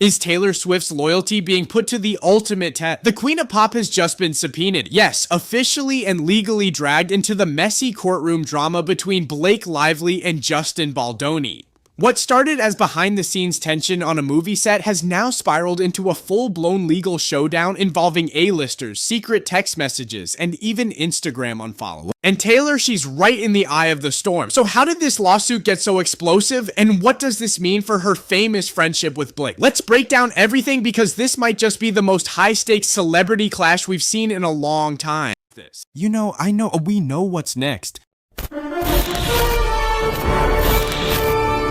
Is Taylor Swift's loyalty being put to the ultimate test? The Queen of Pop has just been subpoenaed. Yes, officially and legally dragged into the messy courtroom drama between Blake Lively and Justin Baldoni. What started as behind-the-scenes tension on a movie set has now spiraled into a full-blown legal showdown involving A-listers, secret text messages, and even Instagram unfollow. And Taylor, she's right in the eye of the storm. So how did this lawsuit get so explosive, and what does this mean for her famous friendship with Blake? Let's break down everything, because this might just be the most high-stakes celebrity clash we've seen in a long time. We know what's next.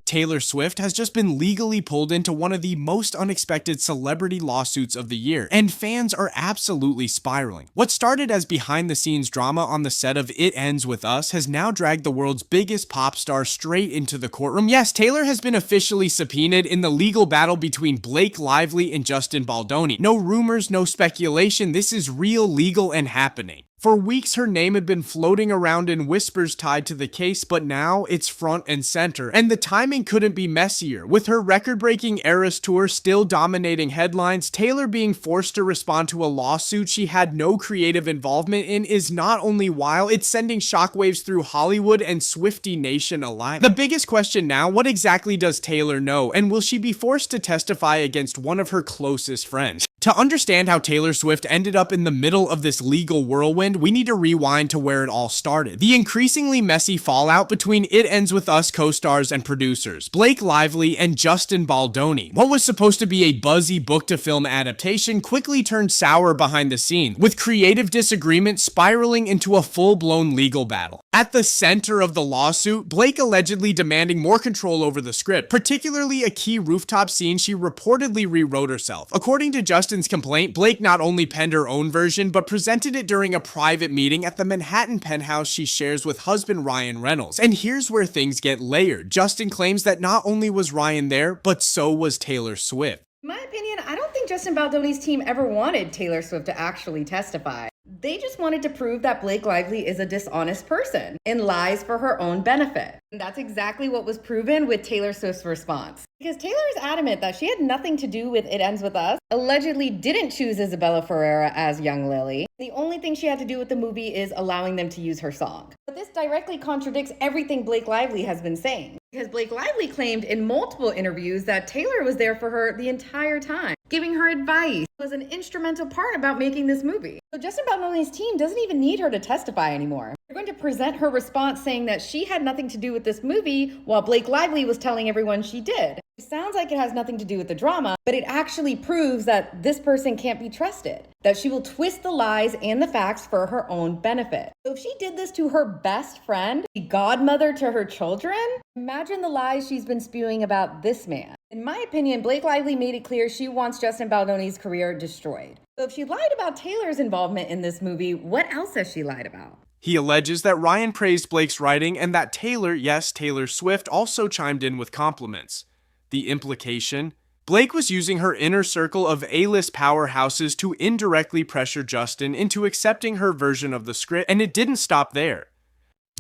Taylor Swift has just been legally pulled into one of the most unexpected celebrity lawsuits of the year, and fans are absolutely spiraling. What started as behind-the-scenes drama on the set of It Ends With Us has now dragged the world's biggest pop star straight into the courtroom. Yes, Taylor has been officially subpoenaed in the legal battle between Blake Lively and Justin Baldoni. No rumors, no speculation, this is real, legal, and happening. For weeks, her name had been floating around in whispers tied to the case, but now it's front and center. And the timing couldn't be messier. With her record-breaking Eras tour still dominating headlines, Taylor being forced to respond to a lawsuit she had no creative involvement in is not only wild, it's sending shockwaves through Hollywood and Swiftie Nation alike. The biggest question now, what exactly does Taylor know, and will she be forced to testify against one of her closest friends? To understand how Taylor Swift ended up in the middle of this legal whirlwind, we need to rewind to where it all started. The increasingly messy fallout between It Ends With Us co-stars and producers, Blake Lively and Justin Baldoni. What was supposed to be a buzzy book-to-film adaptation quickly turned sour behind the scenes, with creative disagreement spiraling into a full-blown legal battle. At the center of the lawsuit, Blake allegedly demanding more control over the script, particularly a key rooftop scene she reportedly rewrote herself. According to Justin's complaint, Blake not only penned her own version, but presented it during a private meeting at the Manhattan penthouse she shares with husband Ryan Reynolds. And here's where things get layered. Justin claims that not only was Ryan there, but so was Taylor Swift. In my opinion, I don't think Justin Baldoni's team ever wanted Taylor Swift to actually testify. They just wanted to prove that Blake Lively is a dishonest person and lies for her own benefit. And that's exactly what was proven with Taylor Swift's response. Because Taylor is adamant that she had nothing to do with It Ends With Us, allegedly didn't choose Isabella Ferreira as young Lily. The only thing she had to do with the movie is allowing them to use her song. But this directly contradicts everything Blake Lively has been saying. Because Blake Lively claimed in multiple interviews that Taylor was there for her the entire time, giving her advice, was an instrumental part about making this movie. So Justin Baldoni's team doesn't even need her to testify anymore. They're going to present her response saying that she had nothing to do with this movie, while Blake Lively was telling everyone she did. It sounds like it has nothing to do with the drama, but it actually proves that this person can't be trusted, that she will twist the lies and the facts for her own benefit. So if she did this to her best friend, the godmother to her children, imagine the lies she's been spewing about this man. In my opinion, Blake Lively made it clear she wants Justin Baldoni's career destroyed. So if she lied about Taylor's involvement in this movie, what else has she lied about? He alleges that Ryan praised Blake's writing and that Taylor, yes, Taylor Swift, also chimed in with compliments. The implication? Blake was using her inner circle of A-list powerhouses to indirectly pressure Justin into accepting her version of the script, and it didn't stop there.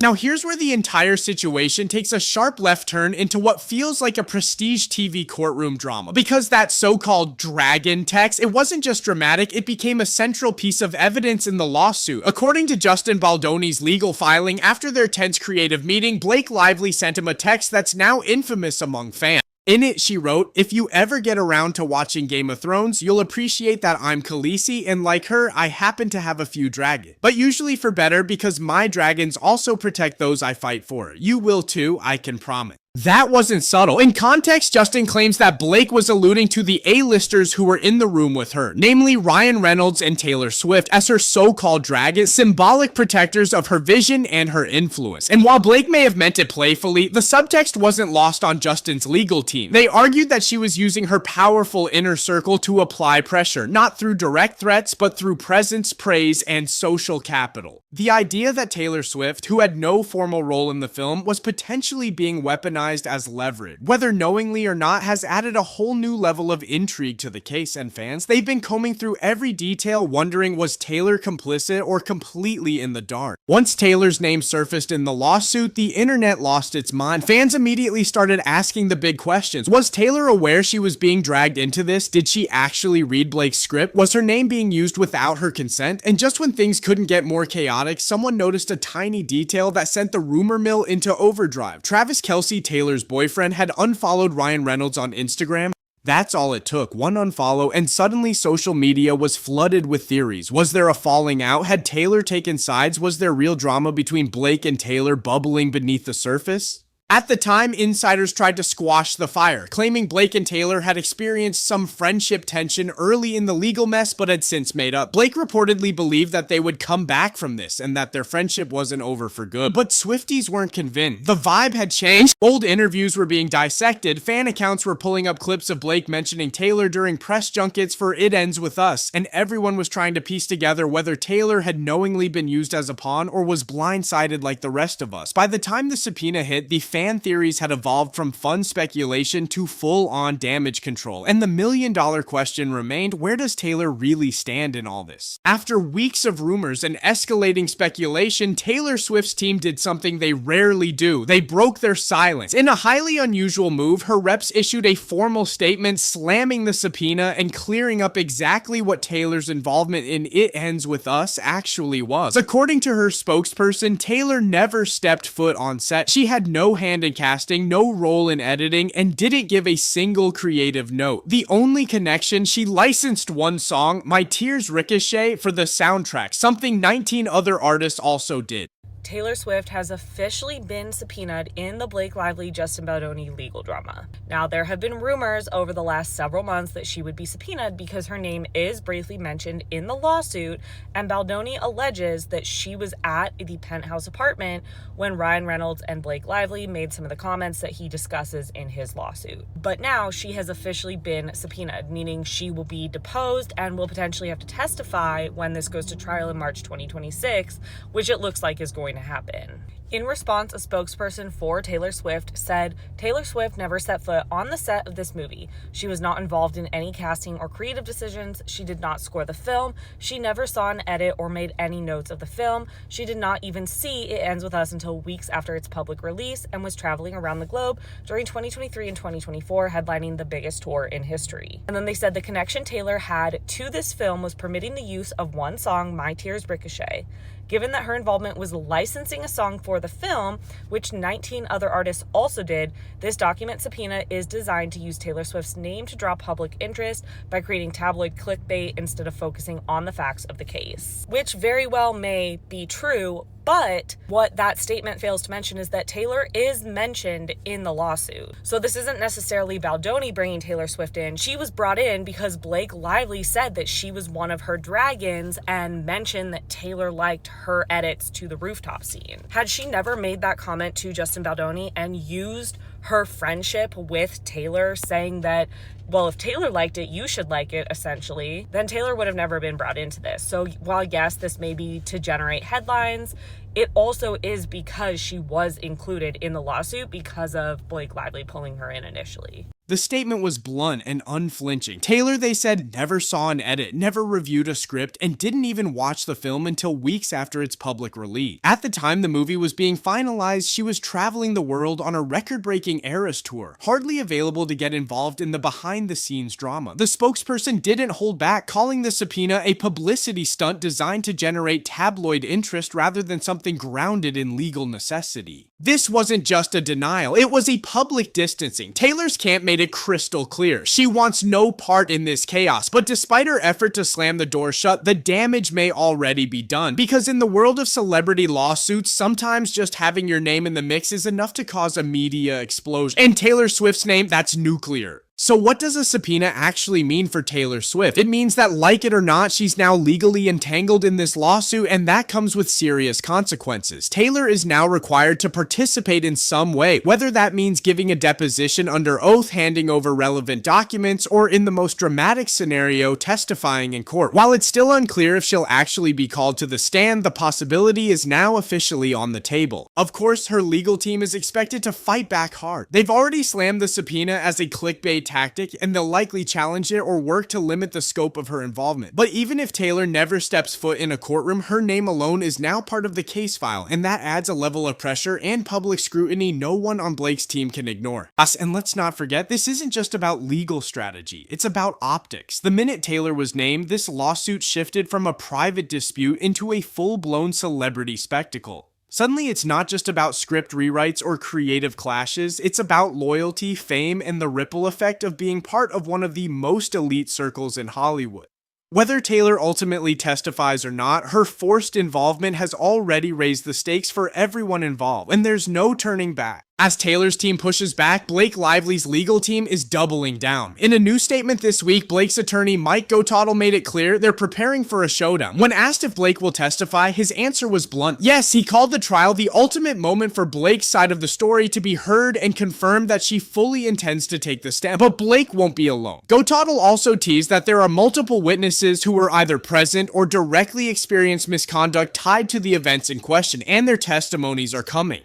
Now here's where the entire situation takes a sharp left turn into what feels like a prestige TV courtroom drama. Because that so-called dragon text, it wasn't just dramatic, it became a central piece of evidence in the lawsuit. According to Justin Baldoni's legal filing, after their tense creative meeting, Blake Lively sent him a text that's now infamous among fans. In it, she wrote, "If you ever get around to watching Game of Thrones, you'll appreciate that I'm Khaleesi, and like her, I happen to have a few dragons. But usually for better, because my dragons also protect those I fight for. You will too, I can promise." That wasn't subtle. In context, Justin claims that Blake was alluding to the A-listers who were in the room with her, namely Ryan Reynolds and Taylor Swift, as her so-called dragons, symbolic protectors of her vision and her influence. And while Blake may have meant it playfully, the subtext wasn't lost on Justin's legal team. They argued that she was using her powerful inner circle to apply pressure, not through direct threats, but through presence, praise, and social capital. The idea that Taylor Swift, who had no formal role in the film, was potentially being weaponized weaponized as leverage, whether knowingly or not, has added a whole new level of intrigue to the case, and fans, they've been combing through every detail wondering, was Taylor complicit or completely in the dark? Once Taylor's name surfaced in the lawsuit, the internet lost its mind. Fans immediately started asking the big questions. Was Taylor aware she was being dragged into this? Did she actually read Blake's script? Was her name being used without her consent? And just when things couldn't get more chaotic, someone noticed a tiny detail that sent the rumor mill into overdrive. Travis Kelce, Taylor's boyfriend, had unfollowed Ryan Reynolds on Instagram. That's all it took, one unfollow, and suddenly social media was flooded with theories. Was there a falling out? Had Taylor taken sides? Was there real drama between Blake and Taylor bubbling beneath the surface? At the time, insiders tried to squash the fire, claiming Blake and Taylor had experienced some friendship tension early in the legal mess but had since made up. Blake reportedly believed that they would come back from this and that their friendship wasn't over for good. But Swifties weren't convinced. The vibe had changed. Old interviews were being dissected, fan accounts were pulling up clips of Blake mentioning Taylor during press junkets for It Ends With Us, and everyone was trying to piece together whether Taylor had knowingly been used as a pawn or was blindsided like the rest of us. By the time the subpoena hit, the fan theories had evolved from fun speculation to full-on damage control, and the million-dollar question remained, where does Taylor really stand in all this? After weeks of rumors and escalating speculation, Taylor Swift's team did something they rarely do. They broke their silence. In a highly unusual move, her reps issued a formal statement slamming the subpoena and clearing up exactly what Taylor's involvement in It Ends With Us actually was. According to her spokesperson, Taylor never stepped foot on set. She had no hand in casting, no role in editing, and didn't give a single creative note. The only connection, she licensed one song, My Tears Ricochet, for the soundtrack, something 19 other artists also did. Taylor Swift has officially been subpoenaed in the Blake Lively-Justin Baldoni legal drama. Now, there have been rumors over the last several months that she would be subpoenaed because her name is briefly mentioned in the lawsuit, and Baldoni alleges that she was at the penthouse apartment when Ryan Reynolds and Blake Lively made some of the comments that he discusses in his lawsuit. But now she has officially been subpoenaed, meaning she will be deposed and will potentially have to testify when this goes to trial in March 2026, which it looks like is going to happen. In response, a spokesperson for Taylor Swift said, Taylor Swift never set foot on the set of this movie. She was not involved in any casting or creative decisions. She did not score the film. She never saw an edit or made any notes of the film. She did not even see It Ends With Us until weeks after its public release and was traveling around the globe during 2023 and 2024, headlining the biggest tour in history. And then they said the connection Taylor had to this film was permitting the use of one song, My Tears Ricochet. Given that her involvement was licensing a song for the film, which 19 other artists also did, this document subpoena is designed to use Taylor Swift's name to draw public interest by creating tabloid clickbait instead of focusing on the facts of the case. Which very well may be true, but what that statement fails to mention is that Taylor is mentioned in the lawsuit. So this isn't necessarily Baldoni bringing Taylor Swift in. She was brought in because Blake Lively said that she was one of her dragons and mentioned that Taylor liked her edits to the rooftop scene. Had she never made that comment to Justin Baldoni and used her friendship with Taylor, saying that, well, if Taylor liked it, you should like it, essentially, then Taylor would have never been brought into this. So while yes, this may be to generate headlines, it also is because she was included in the lawsuit because of Blake Lively pulling her in initially. The statement was blunt and unflinching. Taylor, they said, never saw an edit, never reviewed a script, and didn't even watch the film until weeks after its public release. At the time the movie was being finalized, she was traveling the world on a record-breaking Eras tour, hardly available to get involved in the behind-the-scenes drama. The spokesperson didn't hold back, calling the subpoena a publicity stunt designed to generate tabloid interest rather than something grounded in legal necessity. This wasn't just a denial, it was a public distancing. Taylor's camp made it crystal clear. She wants no part in this chaos, but despite her effort to slam the door shut, the damage may already be done. Because in the world of celebrity lawsuits, sometimes just having your name in the mix is enough to cause a media explosion. And Taylor Swift's name, that's nuclear. So what does a subpoena actually mean for Taylor Swift? It means that, like it or not, she's now legally entangled in this lawsuit, and that comes with serious consequences. Taylor is now required to participate in some way, whether that means giving a deposition under oath, handing over relevant documents, or in the most dramatic scenario, testifying in court. While it's still unclear if she'll actually be called to the stand, the possibility is now officially on the table. Of course, her legal team is expected to fight back hard. They've already slammed the subpoena as a clickbait tactic, and they'll likely challenge it or work to limit the scope of her involvement. But even if Taylor never steps foot in a courtroom, her name alone is now part of the case file, and that adds a level of pressure and public scrutiny no one on Blake's team can ignore. And let's not forget, this isn't just about legal strategy, it's about optics. The minute Taylor was named, this lawsuit shifted from a private dispute into a full-blown celebrity spectacle. Suddenly, it's not just about script rewrites or creative clashes, it's about loyalty, fame, and the ripple effect of being part of one of the most elite circles in Hollywood. Whether Taylor ultimately testifies or not, her forced involvement has already raised the stakes for everyone involved, and there's no turning back. As Taylor's team pushes back, Blake Lively's legal team is doubling down. In a new statement this week, Blake's attorney Mike Gotottle made it clear they're preparing for a showdown. When asked if Blake will testify, his answer was blunt. Yes, he called the trial the ultimate moment for Blake's side of the story to be heard and confirmed that she fully intends to take the stand. But Blake won't be alone. Gotottle also teased that there are multiple witnesses who were either present or directly experienced misconduct tied to the events in question, and their testimonies are coming.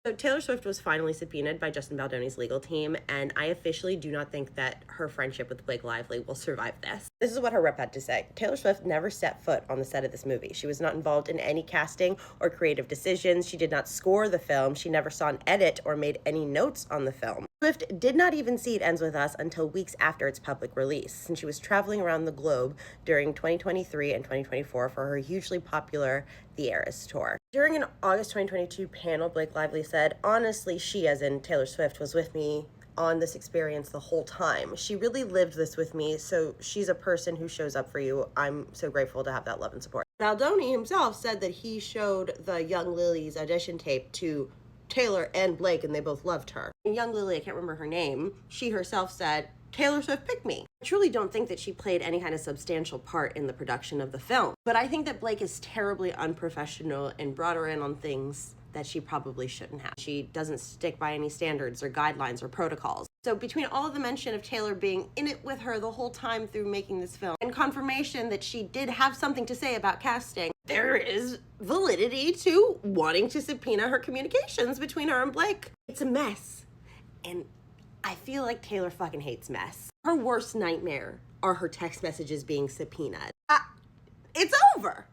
So Taylor Swift was finally subpoenaed by Justin Baldoni's legal team, and I officially do not think that her friendship with Blake Lively will survive this. This is what her rep had to say. Taylor Swift never set foot on the set of this movie. She was not involved in any casting or creative decisions. She did not score the film. She never saw an edit or made any notes on the film. Swift did not even see It Ends With Us until weeks after its public release, since she was traveling around the globe during 2023 and 2024 for her hugely popular The Eras tour. During an August 2022 panel, Blake Lively said, "Honestly, she, as in Taylor Swift, was with me on this experience the whole time. She really lived this with me, so she's a person who shows up for you. I'm so grateful to have that love and support." Baldoni himself said that he showed the Young Lily's audition tape to Taylor and Blake, and they both loved her. Young Lily, I can't remember her name, she herself said, "Taylor Swift picked me." I truly don't think that she played any kind of substantial part in the production of the film, but I think that Blake is terribly unprofessional and brought her in on things that she probably shouldn't have. She doesn't stick by any standards or guidelines or protocols. So between all of the mention of Taylor being in it with her the whole time through making this film and confirmation that she did have something to say about casting, there is validity to wanting to subpoena her communications between her and Blake. It's a mess. And I feel like Taylor fucking hates mess. Her worst nightmare are her text messages being subpoenaed. It's over.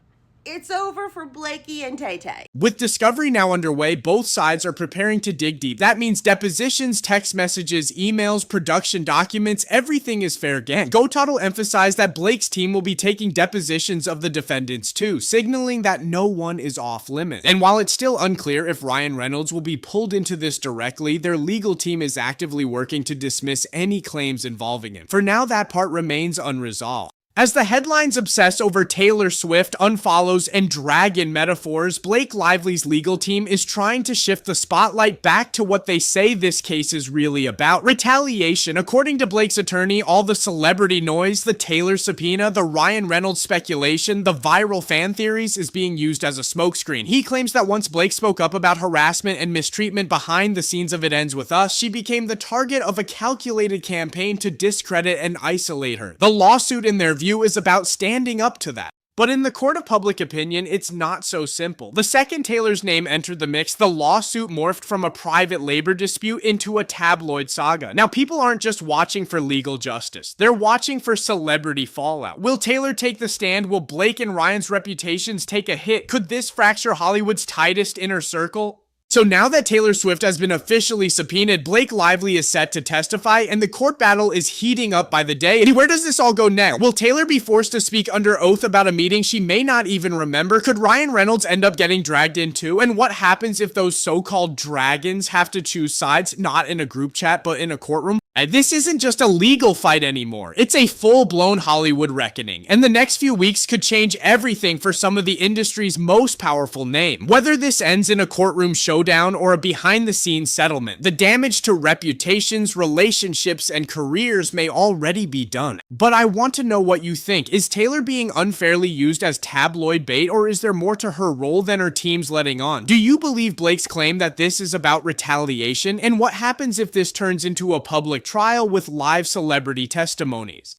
It's over for Blakey and Tay-Tay. With discovery now underway, both sides are preparing to dig deep. That means depositions, text messages, emails, production documents, everything is fair game. Gotottle emphasized that Blake's team will be taking depositions of the defendants too, signaling that no one is off limits. And while it's still unclear if Ryan Reynolds will be pulled into this directly, their legal team is actively working to dismiss any claims involving him. For now, that part remains unresolved. As the headlines obsess over Taylor Swift, unfollows, and dragon metaphors, Blake Lively's legal team is trying to shift the spotlight back to what they say this case is really about: retaliation. According to Blake's attorney, all the celebrity noise, the Taylor subpoena, the Ryan Reynolds speculation, the viral fan theories is being used as a smokescreen. He claims that once Blake spoke up about harassment and mistreatment behind the scenes of It Ends With Us, she became the target of a calculated campaign to discredit and isolate her. The lawsuit, in their view, is about standing up to that. But in the court of public opinion, it's not so simple. The second Taylor's name entered the mix, the lawsuit morphed from a private labor dispute into a tabloid saga. Now, people aren't just watching for legal justice. They're watching for celebrity fallout. Will Taylor take the stand? Will Blake and Ryan's reputations take a hit? Could this fracture Hollywood's tightest inner circle? So now that Taylor Swift has been officially subpoenaed, Blake Lively is set to testify, and the court battle is heating up by the day. And where does this all go next? Will Taylor be forced to speak under oath about a meeting she may not even remember? Could Ryan Reynolds end up getting dragged in too? And what happens if those so-called dragons have to choose sides, not in a group chat, but in a courtroom? This isn't just a legal fight anymore. It's a full-blown Hollywood reckoning, and the next few weeks could change everything for some of the industry's most powerful names. Whether this ends in a courtroom showdown or a behind-the-scenes settlement, the damage to reputations, relationships, and careers may already be done. But I want to know what you think. Is Taylor being unfairly used as tabloid bait, or is there more to her role than her team's letting on? Do you believe Blake's claim that this is about retaliation? And what happens if this turns into a public trial with live celebrity testimonies?